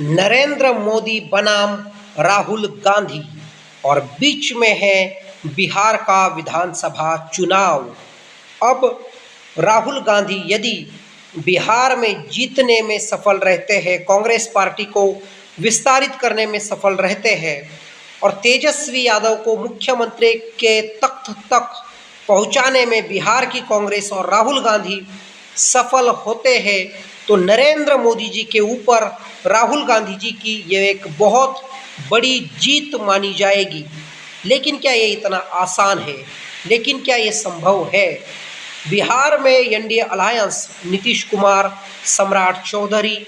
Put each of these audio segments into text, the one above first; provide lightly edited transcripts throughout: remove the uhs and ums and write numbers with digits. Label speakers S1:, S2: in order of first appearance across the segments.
S1: नरेंद्र मोदी बनाम राहुल गांधी और बीच में है बिहार का विधानसभा चुनाव। अब राहुल गांधी यदि बिहार में जीतने में सफल रहते हैं, कांग्रेस पार्टी को विस्तारित करने में सफल रहते हैं और तेजस्वी यादव को मुख्यमंत्री के तख्त तक पहुंचाने में बिहार की कांग्रेस और राहुल गांधी सफल होते हैं, तो नरेंद्र मोदी जी के ऊपर राहुल गांधी जी की ये एक बहुत बड़ी जीत मानी जाएगी। लेकिन क्या ये इतना आसान है? लेकिन क्या ये संभव है? बिहार में एनडीए अलायंस नीतीश कुमार, सम्राट चौधरी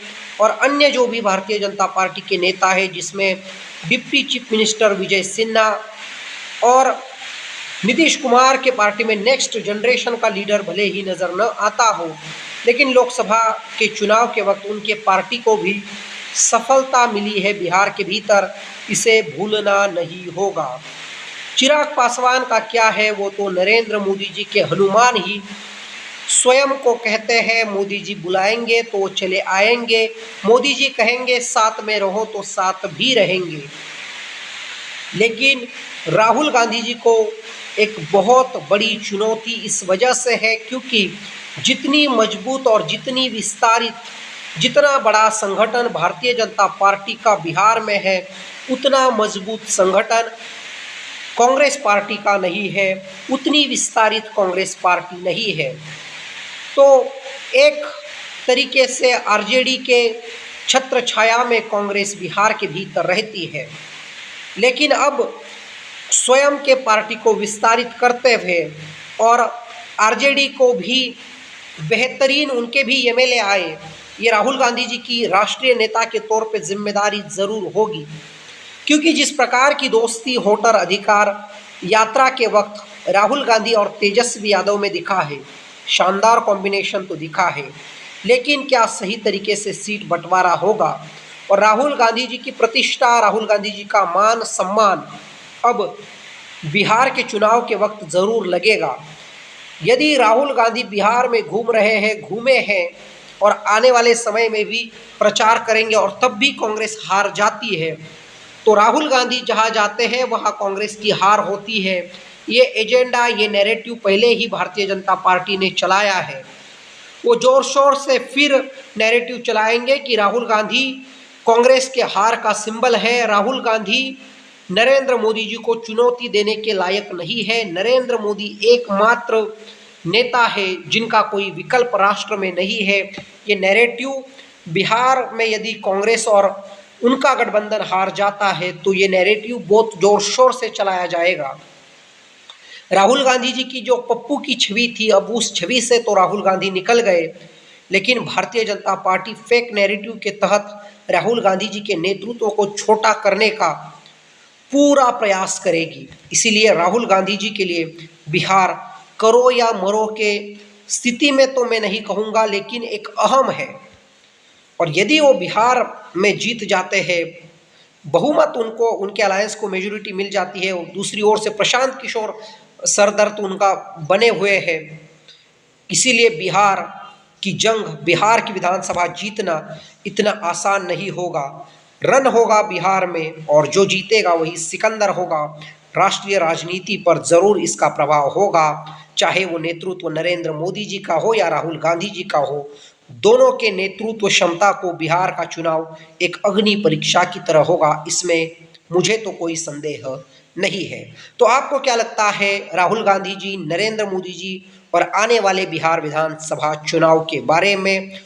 S1: और अन्य जो भी भारतीय जनता पार्टी के नेता है, जिसमें deputy chief minister Vijay Sinha और नीतीश कुमार के पार्टी में नेक्स्ट जनरेशन का लीडर भले ही नज़र न आता हो, लेकिन लोकसभा के चुनाव के वक्त उनके पार्टी को भी सफलता मिली है बिहार के भीतर, इसे भूलना नहीं होगा। चिराग पासवान का क्या है, वो तो नरेंद्र मोदी जी के हनुमान ही स्वयं को कहते हैं। मोदी जी बुलाएंगे तो चले आएंगे, मोदी जी कहेंगे साथ में रहो तो साथ भी रहेंगे। लेकिन राहुल गांधी जी को एक बहुत बड़ी चुनौती इस वजह से है क्योंकि जितनी मजबूत और जितनी विस्तारित, जितना बड़ा संगठन भारतीय जनता पार्टी का बिहार में है, उतना मजबूत संगठन कांग्रेस पार्टी का नहीं है, उतनी विस्तारित कांग्रेस पार्टी नहीं है। तो एक तरीके से आरजेडी के छत्र छाया में कांग्रेस बिहार के भीतर रहती है, लेकिन अब स्वयं के पार्टी को विस्तारित करते हुए और आरजेडी को भी बेहतरीन, उनके भी एमएलए आए, ये राहुल गांधी जी की राष्ट्रीय नेता के तौर पे जिम्मेदारी ज़रूर होगी। क्योंकि जिस प्रकार की दोस्ती वोटर अधिकार यात्रा के वक्त राहुल गांधी और तेजस्वी यादव में दिखा है, शानदार कॉम्बिनेशन तो दिखा है, लेकिन क्या सही तरीके से सीट बंटवारा होगा? और राहुल गांधी जी की प्रतिष्ठा, राहुल गांधी जी का मान सम्मान अब बिहार के चुनाव के वक्त ज़रूर लगेगा। यदि राहुल गांधी बिहार में घूम रहे हैं, घूमे हैं और आने वाले समय में भी प्रचार करेंगे और तब भी कांग्रेस हार जाती है, तो राहुल गांधी जहां जाते हैं वहां कांग्रेस की हार होती है। ये एजेंडा, ये नैरेटिव पहले ही भारतीय जनता पार्टी ने चलाया है। वो जोर शोर से फिर नैरेटिव चलाएंगे कि राहुल गांधी कांग्रेस के हार का सिंबल है, राहुल गांधी नरेंद्र मोदी जी को चुनौती देने के लायक नहीं है, नरेंद्र मोदी एकमात्र नेता है जिनका कोई विकल्प राष्ट्र में नहीं है। ये नैरेटिव बिहार में यदि कांग्रेस और उनका गठबंधन हार जाता है तो ये नैरेटिव बहुत जोर शोर से चलाया जाएगा। राहुल गांधी जी की जो पप्पू की छवि थी, अब उस छवि से तो राहुल गांधी निकल गए, लेकिन Bharatiya Janata party fake narrative के तहत राहुल गांधी जी के नेतृत्व को छोटा करने का पूरा प्रयास करेगी। इसीलिए राहुल गांधी जी के लिए बिहार करो या मरो के स्थिति में तो मैं नहीं कहूँगा, लेकिन एक अहम है। और यदि वो बिहार में जीत जाते हैं, बहुमत उनको, उनके अलायंस को मेजोरिटी मिल जाती है, दूसरी ओर से प्रशांत किशोर सरदर्द उनका बने हुए हैं, इसीलिए बिहार की जंग, बिहार की विधानसभा जीतना इतना आसान नहीं होगा। रन होगा बिहार में और जो जीतेगा वही सिकंदर होगा। राष्ट्रीय राजनीति पर ज़रूर इसका प्रभाव होगा, चाहे वो नेतृत्व नरेंद्र मोदी जी का हो या राहुल गांधी जी का हो। दोनों के नेतृत्व क्षमता को बिहार का चुनाव एक अग्नि परीक्षा की तरह होगा, इसमें मुझे तो कोई संदेह नहीं है। तो आपको क्या लगता है राहुल गांधी जी, नरेंद्र मोदी जी और आने वाले बिहार विधानसभा चुनाव के बारे में?